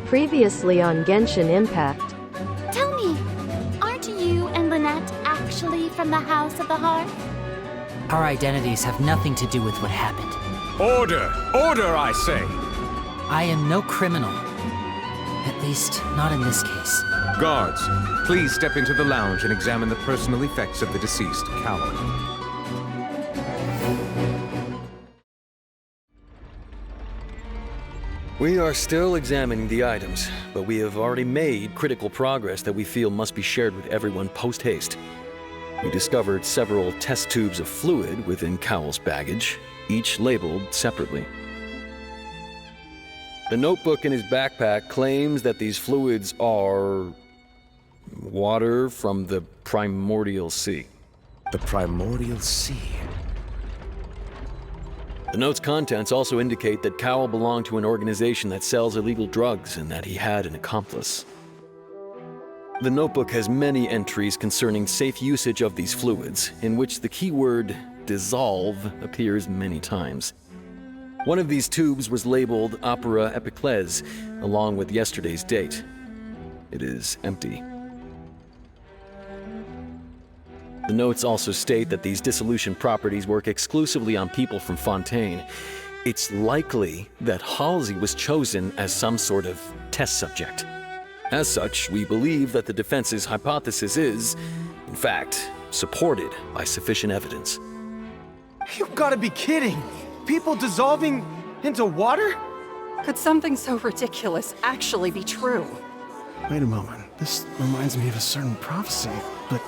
Previously on Genshin Impact. Tell me, aren't you and Lynette actually from the House of the Heart? Our identities have nothing to do with what happened. Order! Order, I say! I am no criminal. At least, not in this case. Guards, please step into the lounge and examine the personal effects of the deceased Cowl. We are still examining the items, but we have already made critical progress that we feel must be shared with everyone post-haste. We discovered several test tubes of fluid within Cowl's baggage, each labeled separately. The notebook in his backpack claims that these fluids are water from the primordial sea. The primordial sea. The note's contents also indicate that Cowl belonged to an organization that sells illegal drugs and that he had an accomplice. The notebook has many entries concerning safe usage of these fluids, in which the keyword dissolve appears many times. One of these tubes was labeled Opera Epiclese, along with yesterday's date. It is empty. The notes also state that these dissolution properties work exclusively on people from Fontaine. It's likely that Halsey was chosen as some sort of test subject. As such, we believe that the defense's hypothesis is, in fact, supported by sufficient evidence. You've got to be kidding! People dissolving into water? Could something so ridiculous actually be true? Wait a moment. This reminds me of a certain prophecy, but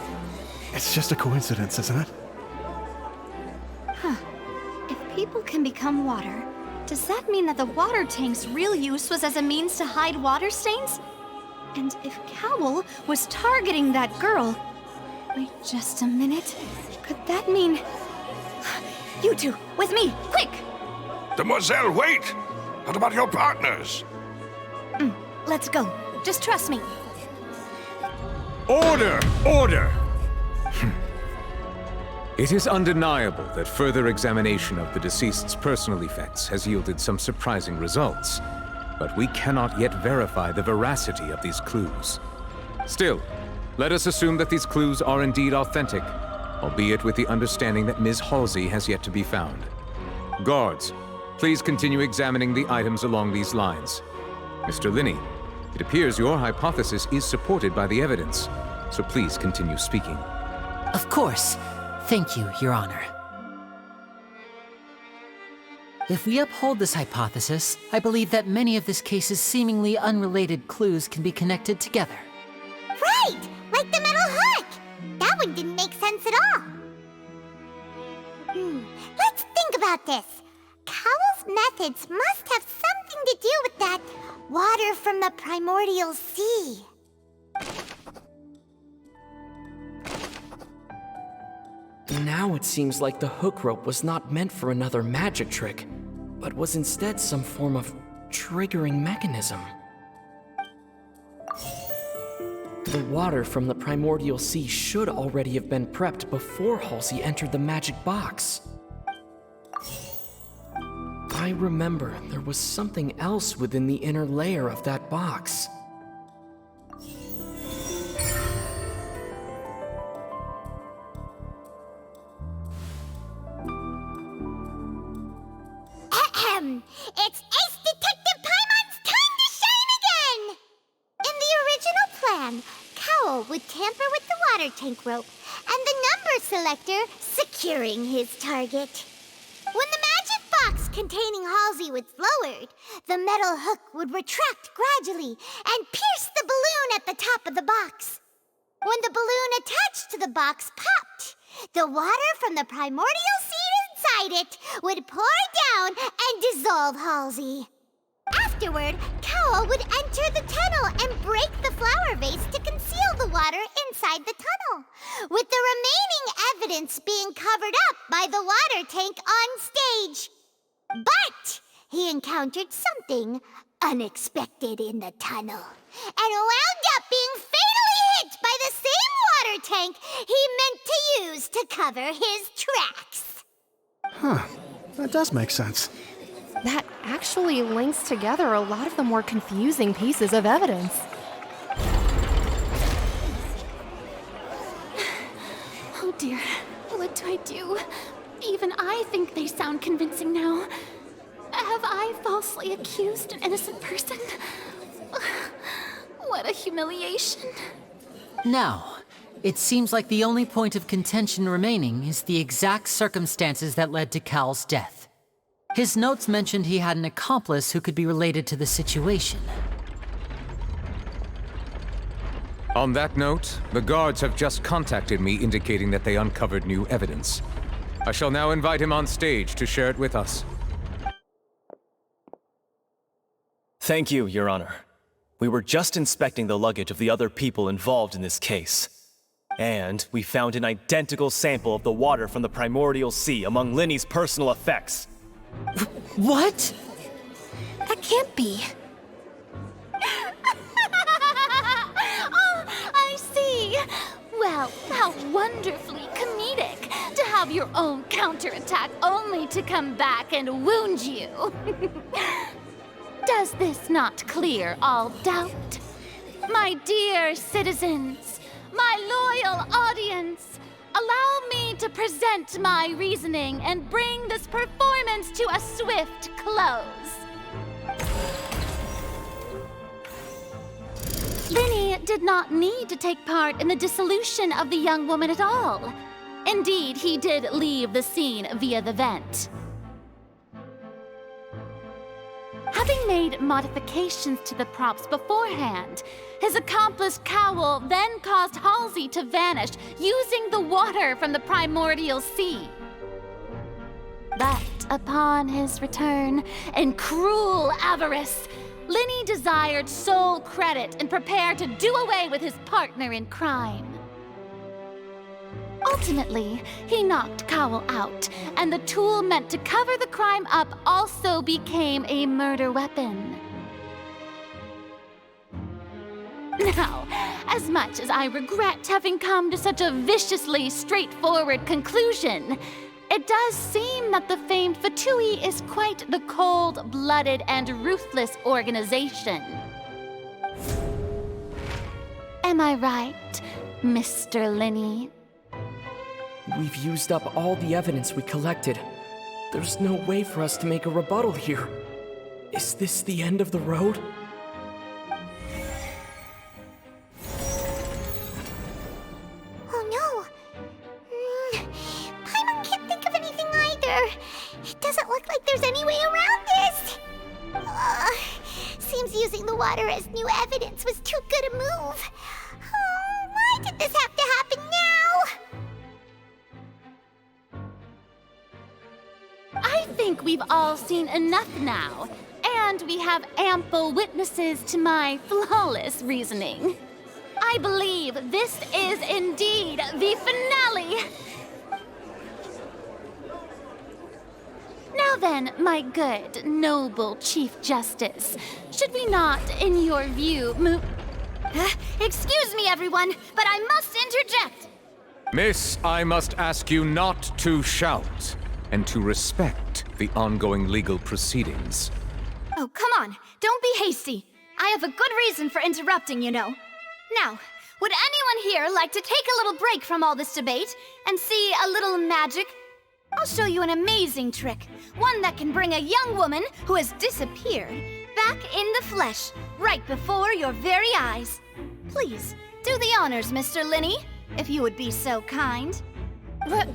it's just a coincidence, isn't it? Huh. If people can become water, does that mean that the water tank's real use was as a means to hide water stains? And if Cowl was targeting that girl... Wait just a minute. Could that mean... You two, with me, quick! Demoiselle, wait! What about your partners? Let's go. Just trust me. Order! Order! It is undeniable that further examination of the deceased's personal effects has yielded some surprising results, but we cannot yet verify the veracity of these clues. Still, let us assume that these clues are indeed authentic, albeit with the understanding that Ms. Halsey has yet to be found. Guards, please continue examining the items along these lines. Mr. Linny, it appears your hypothesis is supported by the evidence, so please continue speaking. Of course. Thank you, Your Honor. If we uphold this hypothesis, I believe that many of this case's seemingly unrelated clues can be connected together. Right! Like the metal hook! That one didn't make sense at all. Let's think about this. Cowl's methods must have something to do with that water from the primordial sea. Now it seems like the hook rope was not meant for another magic trick, but was instead some form of triggering mechanism. The water from the primordial sea should already have been prepped before Halsey entered the magic box. I remember there was something else within the inner layer of that box. It's Ace Detective Paimon's time to shine again! In the original plan, Cowl would tamper with the water tank rope and the number selector securing his target. When the magic box containing Halsey was lowered, the metal hook would retract gradually and pierce the balloon at the top of the box. When the balloon attached to the box popped, the water from the primordial sea inside it would pour down and dissolve Halsey. Afterward, Cowl would enter the tunnel and break the flower vase to conceal the water inside the tunnel, with the remaining evidence being covered up by the water tank on stage. But he encountered something unexpected in the tunnel and wound up being fatally hit by the same water tank he meant to use to cover his tracks. Huh. That does make sense. That actually links together a lot of the more confusing pieces of evidence. Oh dear, what do I do? Even I think they sound convincing now. Have I falsely accused an innocent person? What a humiliation. Now, it seems like the only point of contention remaining is the exact circumstances that led to Cal's death. His notes mentioned he had an accomplice who could be related to the situation. On that note, the guards have just contacted me indicating that they uncovered new evidence. I shall now invite him on stage to share it with us. Thank you, Your Honor. We were just inspecting the luggage of the other people involved in this case. And we found an identical sample of the water from the primordial sea among Linny's personal effects. What? That can't be. Oh, I see. Well, how wonderfully comedic to have your own counterattack only to come back and wound you. Does this not clear all doubt? My dear citizens, my loyal audience, allow me to present my reasoning and bring this performance to a swift close. Linny did not need to take part in the dissolution of the young woman at all. Indeed, he did leave the scene via the vent. Having made modifications to the props beforehand, his accomplice Cowl then caused Halsey to vanish using the water from the primordial sea. But upon his return, in cruel avarice, Linny desired sole credit and prepared to do away with his partner in crime. Ultimately, he knocked Cowl out, and the tool meant to cover the crime up also became a murder weapon. Now, as much as I regret having come to such a viciously straightforward conclusion, it does seem that the famed Fatui is quite the cold-blooded and ruthless organization. Am I right, Mr. Linny? We've used up all the evidence we collected. There's no way for us to make a rebuttal here. Is this the end of the road? Oh no! Paimon can't think of anything either. It doesn't look like there's any way around this. Seems using the water as new evidence was too good a move. Oh, why did this have to happen now? I think we've all seen enough now, and we have ample witnesses to my flawless reasoning. I believe this is indeed the finale. Now then, my good, noble Chief Justice, should we not, in your view, excuse me, everyone, but I must interject. Miss, I must ask you not to shout, and to respect the ongoing legal proceedings. Oh, come on. Don't be hasty. I have a good reason for interrupting, you know. Now, would anyone here like to take a little break from all this debate and see a little magic? I'll show you an amazing trick. One that can bring a young woman who has disappeared back in the flesh, right before your very eyes. Please, do the honors, Mr. Linny, if you would be so kind. What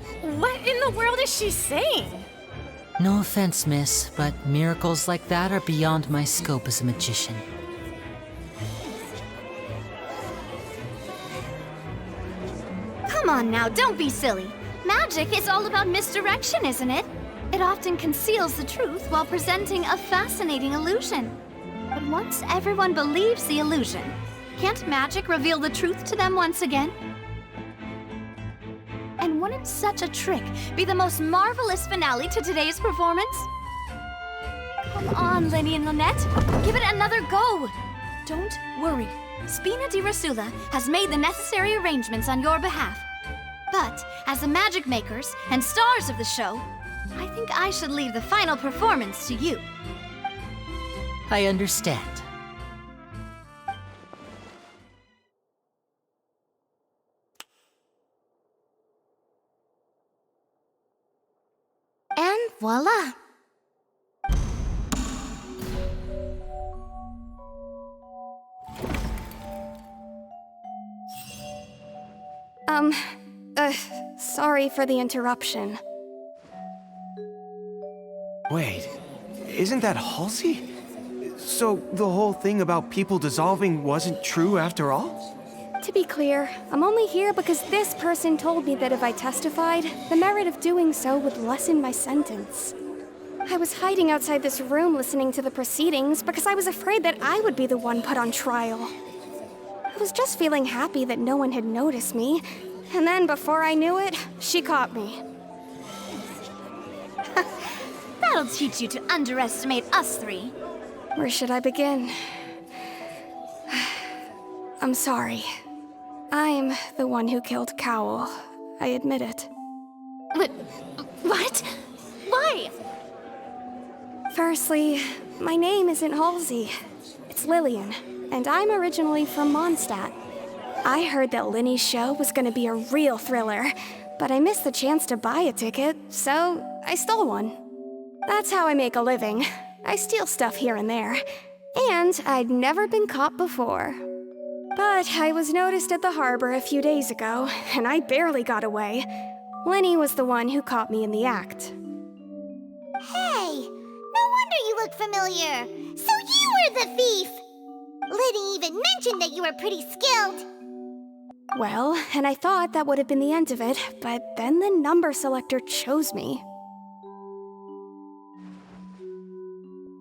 in the world is she saying? No offense, miss, but miracles like that are beyond my scope as a magician. Come on now, don't be silly. Magic is all about misdirection, isn't it? It often conceals the truth while presenting a fascinating illusion. But once everyone believes the illusion, can't magic reveal the truth to them once again? And wouldn't such a trick be the most marvelous finale to today's performance? Come on, Linny and Lynette. Give it another go. Don't worry. Spina di Rasula has made the necessary arrangements on your behalf. But as the magic makers and stars of the show, I think I should leave the final performance to you. I understand. And voila! Sorry for the interruption. Wait, isn't that Halsey? So the whole thing about people dissolving wasn't true after all? To be clear, I'm only here because this person told me that if I testified, the merit of doing so would lessen my sentence. I was hiding outside this room listening to the proceedings because I was afraid that I would be the one put on trial. I was just feeling happy that no one had noticed me, and then before I knew it, she caught me. That'll teach you to underestimate us three. Where should I begin? I'm sorry. I'm the one who killed Cowl. I admit it. But what? Why? Firstly, my name isn't Halsey. It's Lillian, and I'm originally from Mondstadt. I heard that Linny's show was gonna be a real thriller, but I missed the chance to buy a ticket, so I stole one. That's how I make a living. I steal stuff here and there, and I'd never been caught before. But I was noticed at the harbor a few days ago, and I barely got away. Linny was the one who caught me in the act. Hey, no wonder you look familiar. So you were the thief. Linny even mentioned that you were pretty skilled. Well, and I thought that would have been the end of it, but then the number selector chose me.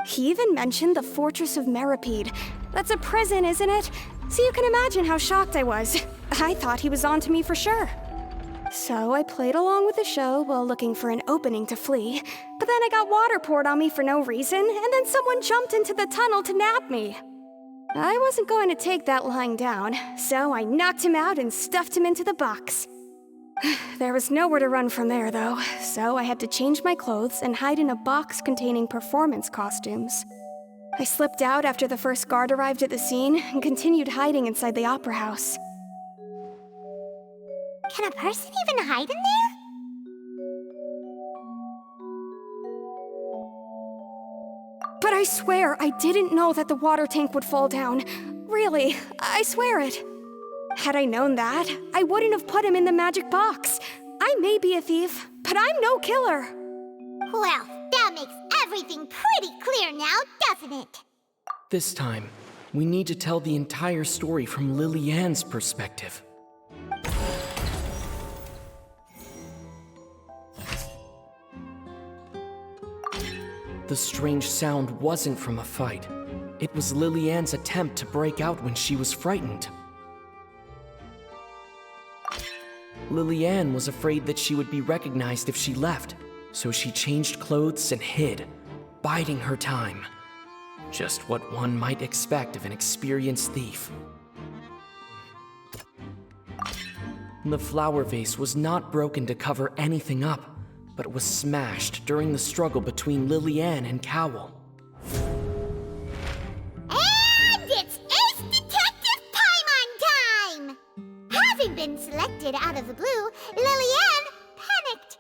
He even mentioned the Fortress of Meripede. That's a prison, isn't it? So you can imagine how shocked I was. I thought he was onto me for sure. So I played along with the show while looking for an opening to flee, but then I got water poured on me for no reason, and then someone jumped into the tunnel to nab me. I wasn't going to take that lying down, so I knocked him out and stuffed him into the box. There was nowhere to run from there, though, so I had to change my clothes and hide in a box containing performance costumes. I slipped out after the first guard arrived at the scene and continued hiding inside the opera house. Can a person even hide in there? But I swear I didn't know that the water tank would fall down. Really, I swear it. Had I known that, I wouldn't have put him in the magic box. I may be a thief, but I'm no killer. Well, that makes everything pretty clear now, doesn't it? This time, we need to tell the entire story from Lily-Ann's perspective. The strange sound wasn't from a fight. It was Lily-Ann's attempt to break out when she was frightened. Lily-Ann was afraid that she would be recognized if she left, so she changed clothes and hid, biding her time. Just what one might expect of an experienced thief. The flower vase was not broken to cover anything up, but was smashed during the struggle between Lily-Ann and Cowl. And it's Ace Detective Paimon time! Having been selected out of the blue, Lily-Ann panicked.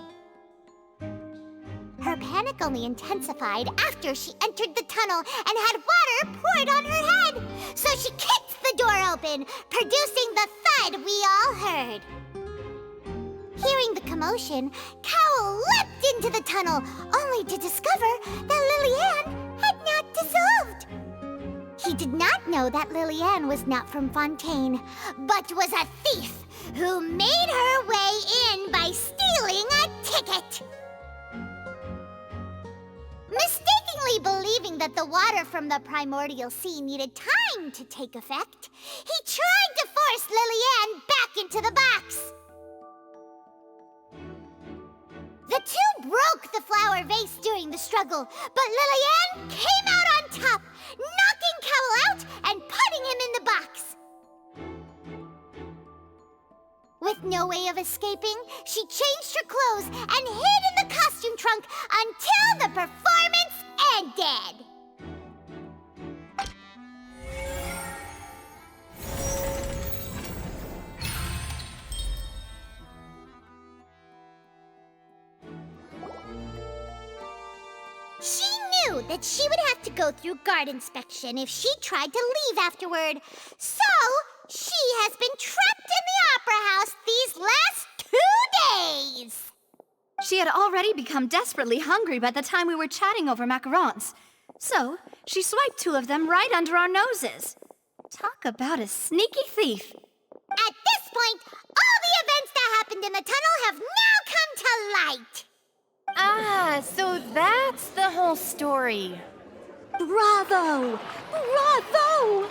Her panic only intensified after she entered the tunnel and had water poured on her head. So she kicked the door open, producing the thud we all heard. Hearing the commotion, Cowl leapt into the tunnel, only to discover that Lily-Ann had not dissolved. He did not know that Lily-Ann was not from Fontaine, but was a thief who made her way in by stealing a ticket. Mistakenly believing that the water from the primordial sea needed time to take effect, he tried to force Lily-Ann back into the box. The two broke the flower vase during the struggle, but Lily-Ann came out on top, knocking Cowl out and putting him in the box. With no way of escaping, she changed her clothes and hid in the costume costume trunk until the performance ended. She knew that she would have to go through guard inspection if she tried to leave afterward. So, she has been trapped in the Opera House these last 2 days. She had already become desperately hungry by the time we were chatting over macarons. So, she swiped 2 of them right under our noses. Talk about a sneaky thief. At this point, all the events that happened in the tunnel have now come to light. Ah, so that's the whole story. Bravo! Bravo!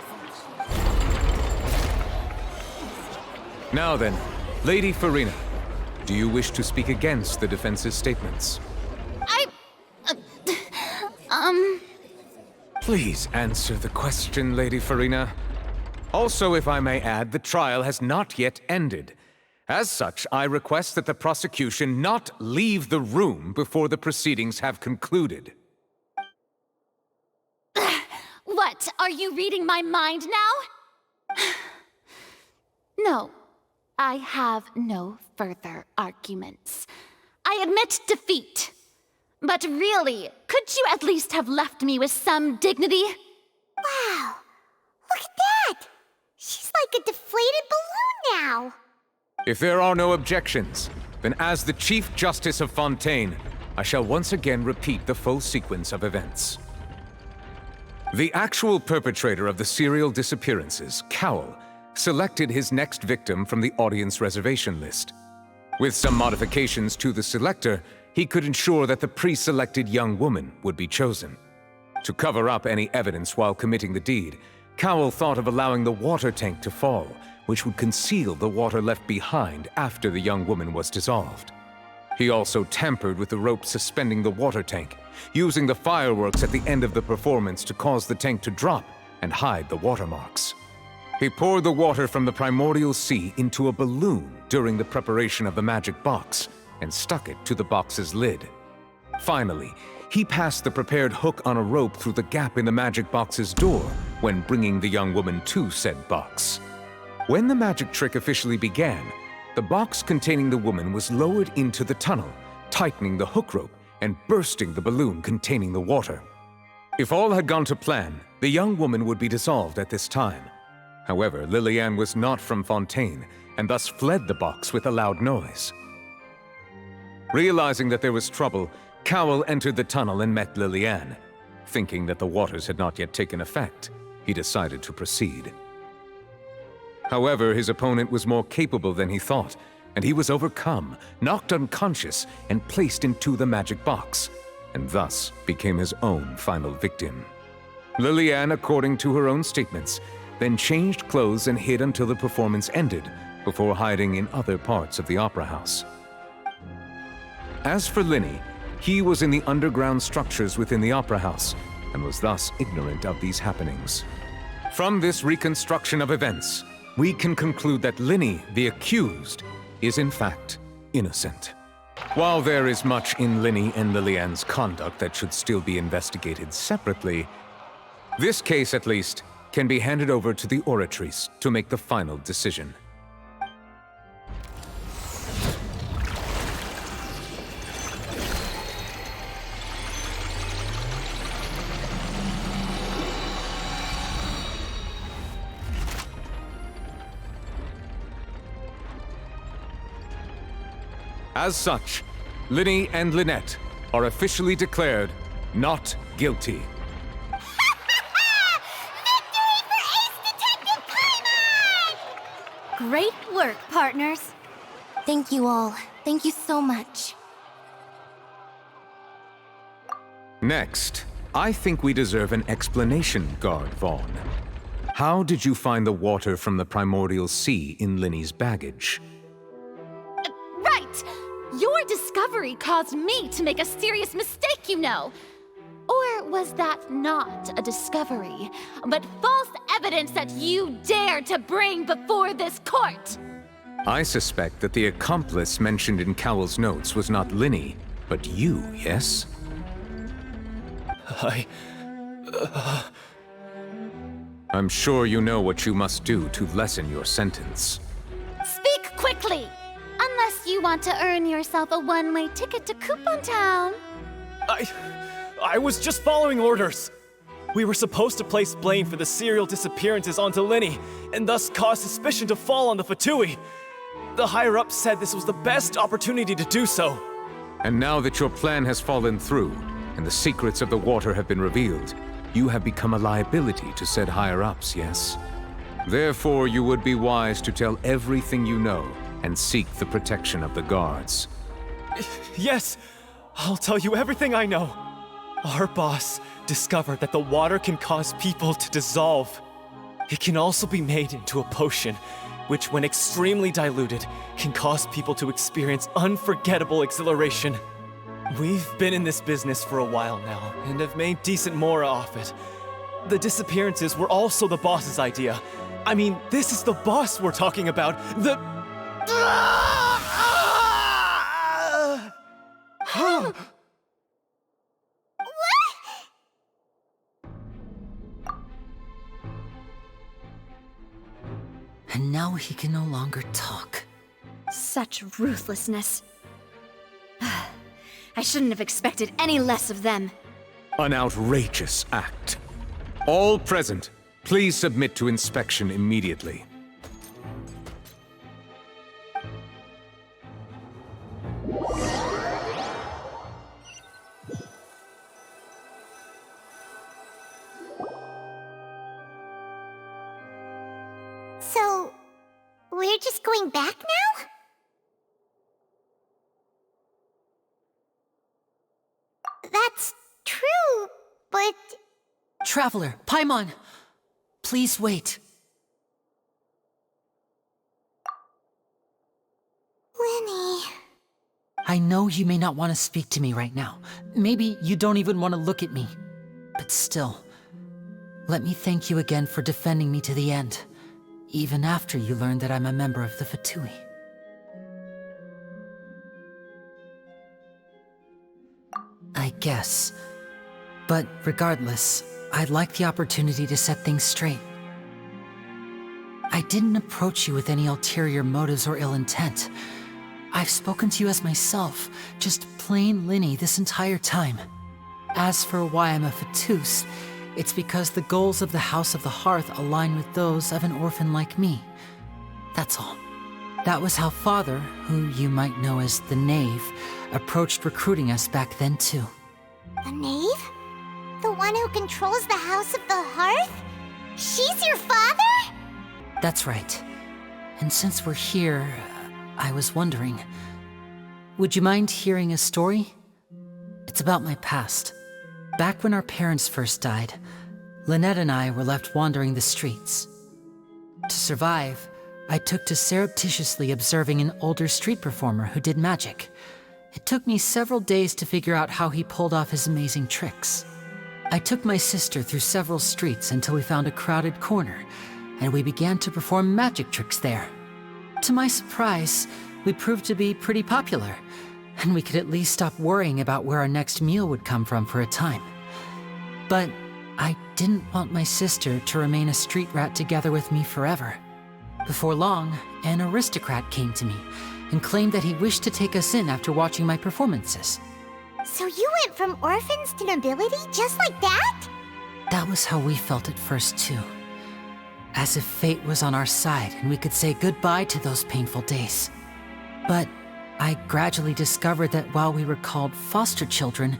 Now then, Lady Farina, do you wish to speak against the defense's statements? Please answer the question, Lady Farina. Also, if I may add, the trial has not yet ended. As such, I request that the prosecution not leave the room before the proceedings have concluded. What, are you reading my mind now? No, I have no further arguments. I admit defeat. But really, could you at least have left me with some dignity? Wow, look at that! She's like a deflated balloon now. If there are no objections, then as the Chief Justice of Fontaine, I shall once again repeat the full sequence of events. The actual perpetrator of the serial disappearances, Cowell, selected his next victim from the audience reservation list. With some modifications to the selector, he could ensure that the pre-selected young woman would be chosen. To cover up any evidence while committing the deed, Cowell thought of allowing the water tank to fall, which would conceal the water left behind after the young woman was dissolved. He also tampered with the rope suspending the water tank, using the fireworks at the end of the performance to cause the tank to drop and hide the watermarks. He poured the water from the primordial sea into a balloon during the preparation of the magic box and stuck it to the box's lid. Finally, he passed the prepared hook on a rope through the gap in the magic box's door when bringing the young woman to said box. When the magic trick officially began, the box containing the woman was lowered into the tunnel, tightening the hook rope and bursting the balloon containing the water. If all had gone to plan, the young woman would be dissolved at this time. However, Lillian was not from Fontaine and thus fled the box with a loud noise. Realizing that there was trouble, Cowell entered the tunnel and met Lillian. Thinking that the waters had not yet taken effect, he decided to proceed. However, his opponent was more capable than he thought, and he was overcome, knocked unconscious, and placed into the magic box, and thus became his own final victim. Lillian, according to her own statements, then changed clothes and hid until the performance ended, before hiding in other parts of the opera house. As for Linny, he was in the underground structures within the opera house, and was thus ignorant of these happenings. From this reconstruction of events, we can conclude that Linny, the accused, is in fact innocent. While there is much in Linny and Lillian's conduct that should still be investigated separately, this case, at least, can be handed over to the Oratrice to make the final decision. As such, Linny and Lynette are officially declared not guilty. Victory for Ace Detective Paimon! Great work, partners. Thank you all. Thank you so much. Next, I think we deserve an explanation, Guard Vaughn. How did you find the water from the primordial sea in Linny's baggage? Right! Your discovery caused me to make a serious mistake, you know. Or was that not a discovery, but false evidence that you dared to bring before this court? I suspect that the accomplice mentioned in Cowell's notes was not Linny, But you, yes? I'm sure you know what you must do to lessen your sentence. Speak quickly! Unless you want to earn yourself a one-way ticket to Coupon Town. I was just following orders. We were supposed to place blame for the serial disappearances onto Linny, and thus cause suspicion to fall on the Fatui. The higher-ups said this was the best opportunity to do so. And now that your plan has fallen through, and the secrets of the water have been revealed, you have become a liability to said higher-ups, yes? Therefore, you would be wise to tell everything you know, and seek the protection of the guards. Yes, I'll tell you everything I know. Our boss discovered that the water can cause people to dissolve. It can also be made into a potion, which when extremely diluted, can cause people to experience unforgettable exhilaration. We've been in this business for a while now, and have made decent more off it. The disappearances were also the boss's idea. I mean, this is the boss we're talking about. And now he can no longer talk. Such ruthlessness. I shouldn't have expected any less of them. An outrageous act. All present, please submit to inspection immediately. So, we're just going back now? That's true, but... Traveler, Paimon! Please wait. Linny... I know you may not want to speak to me right now. Maybe you don't even want to look at me. But still, let me thank you again for defending me to the end, even after you learned that I'm a member of the Fatui. I guess. But regardless, I'd like the opportunity to set things straight. I didn't approach you with any ulterior motives or ill intent. I've spoken to you as myself, just plain Linny this entire time. As for why I'm a Fatus, it's because the goals of the House of the Hearth align with those of an orphan like me. That's all. That was how Father, who you might know as the Knave, approached recruiting us back then too. The Knave? The one who controls the House of the Hearth? She's your father? That's right. And since we're here, I was wondering, would you mind hearing a story? It's about my past. Back when our parents first died, Lynette and I were left wandering the streets. To survive, I took to surreptitiously observing an older street performer who did magic. It took me several days to figure out how he pulled off his amazing tricks. I took my sister through several streets until we found a crowded corner, and we began to perform magic tricks there. To my surprise, we proved to be pretty popular, and we could at least stop worrying about where our next meal would come from for a time. But I didn't want my sister to remain a street rat together with me forever. Before long, an aristocrat came to me and claimed that he wished to take us in after watching my performances. So you went from orphans to nobility just like that? That was how we felt at first too. As if fate was on our side and we could say goodbye to those painful days. But I gradually discovered that while we were called foster children,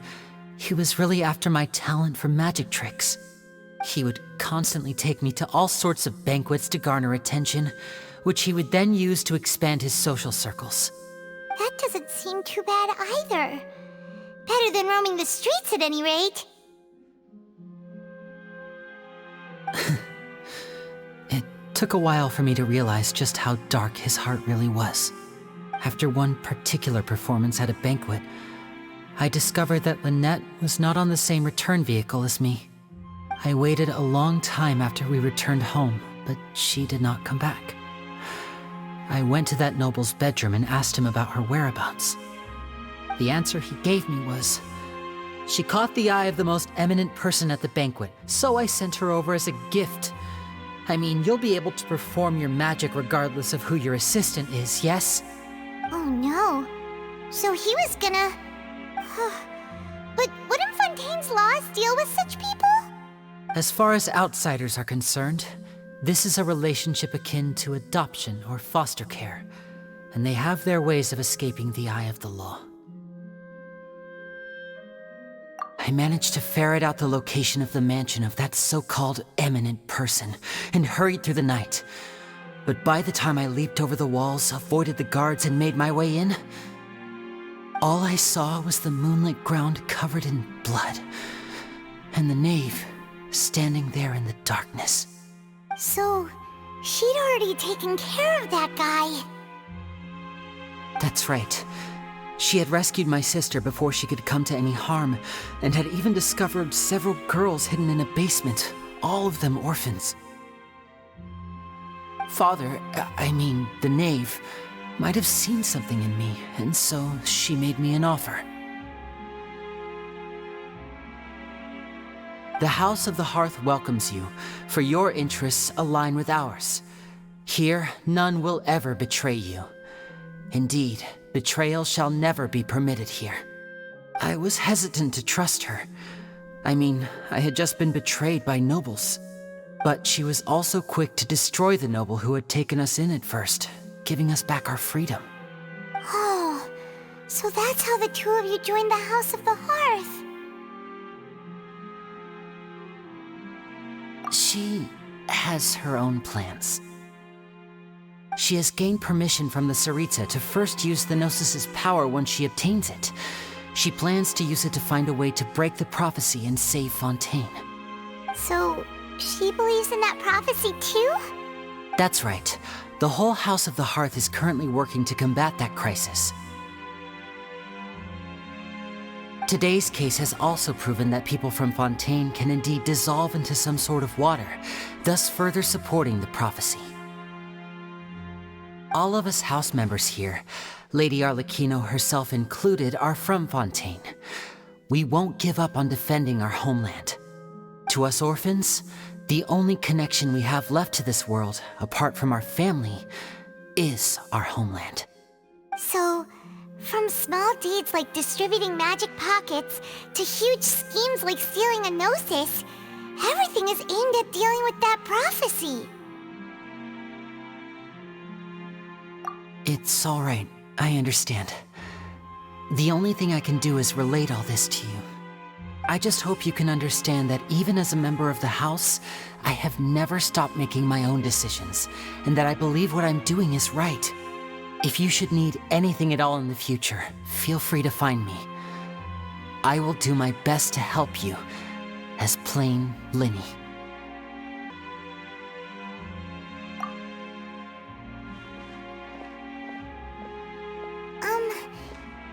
he was really after my talent for magic tricks. He would constantly take me to all sorts of banquets to garner attention, which he would then use to expand his social circles. That doesn't seem too bad either. Better than roaming the streets at any rate. It took a while for me to realize just how dark his heart really was. After one particular performance at a banquet, I discovered that Lynette was not on the same return vehicle as me. I waited a long time after we returned home, but she did not come back. I went to that noble's bedroom and asked him about her whereabouts. The answer he gave me was, she caught the eye of the most eminent person at the banquet, so I sent her over as a gift. I mean, you'll be able to perform your magic regardless of who your assistant is, yes? Oh no. So he was gonna... But wouldn't Fontaine's laws deal with such people? As far as outsiders are concerned, this is a relationship akin to adoption or foster care, and they have their ways of escaping the eye of the law. I managed to ferret out the location of the mansion of that so-called eminent person and hurried through the night. But by the time I leaped over the walls, avoided the guards, and made my way in, all I saw was the moonlit ground covered in blood, and the knave standing there in the darkness. So, she'd already taken care of that guy. That's right. She had rescued my sister before she could come to any harm, and had even discovered several girls hidden in a basement, all of them orphans. Father, I mean, the knave, might have seen something in me, and so she made me an offer. The House of the Hearth welcomes you, for your interests align with ours. Here, none will ever betray you. Indeed, betrayal shall never be permitted here. I was hesitant to trust her. I mean, I had just been betrayed by nobles. But she was also quick to destroy the noble who had taken us in at first, giving us back our freedom. Oh, so that's how the two of you joined the House of the Hearth. She has her own plans. She has gained permission from the Tsaritsa to first use the Gnosis' power once she obtains it. She plans to use it to find a way to break the prophecy and save Fontaine. So, she believes in that prophecy too? That's right. The whole House of the Hearth is currently working to combat that crisis. Today's case has also proven that people from Fontaine can indeed dissolve into some sort of water, thus further supporting the prophecy. All of us house members here, Lady Arlecchino herself included, are from Fontaine. We won't give up on defending our homeland. To us orphans, the only connection we have left to this world, apart from our family, is our homeland. So, from small deeds like distributing magic pockets to huge schemes like stealing a Gnosis, everything is aimed at dealing with that prophecy. It's all right. I understand. The only thing I can do is relate all this to you. I just hope you can understand that even as a member of the House, I have never stopped making my own decisions, and that I believe what I'm doing is right. If you should need anything at all in the future, feel free to find me. I will do my best to help you, as plain Linny.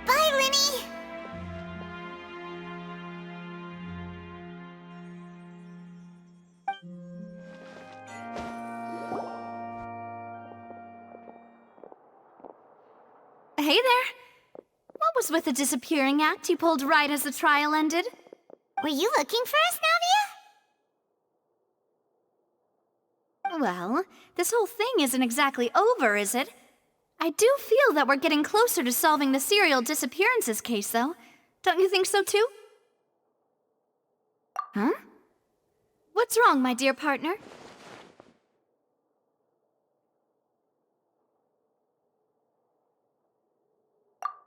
Bye, Linny! Hey there. What was with the disappearing act you pulled right as the trial ended? Were you looking for us, Navia? Well, this whole thing isn't exactly over, is it? I do feel that we're getting closer to solving the serial disappearances case, though. Don't you think so, too? Huh? What's wrong, my dear partner?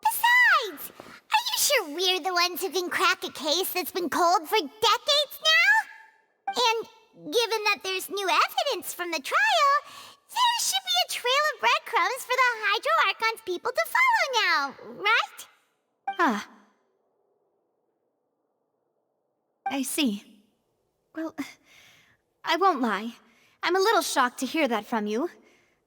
Besides, are you sure we're the ones who can crack a case that's been cold for decades now? And given that there's new evidence from the trial, there should be a trail of breadcrumbs for the Hydro Archon's people to follow now, right? Ah. I see. Well, I won't lie. I'm a little shocked to hear that from you.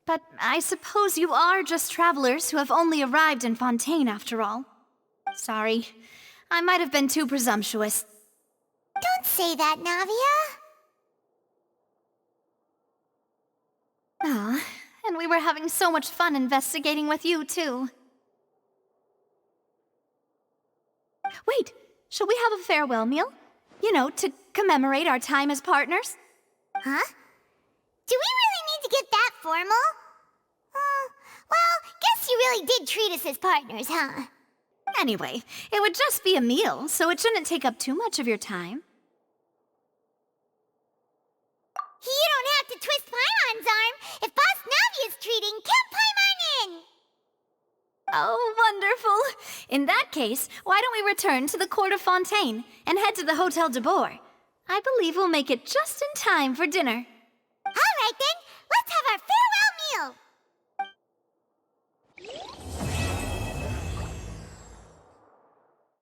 But I suppose you are just travelers who have only arrived in Fontaine after all. Sorry. I might have been too presumptuous. Don't say that, Navia. Ah, and we were having so much fun investigating with you, too. Wait, shall we have a farewell meal? You know, to commemorate our time as partners? Huh? Do we really need to get that formal? Well, guess you really did treat us as partners, huh? Anyway, it would just be a meal, so it shouldn't take up too much of your time. You don't have to twist Paimon's arm. If Boss Navi is treating, count Paimon in! Oh, wonderful. In that case, why don't we return to the Court of Fontaine and head to the Hotel de Boer? I believe we'll make it just in time for dinner. All right then, let's have our farewell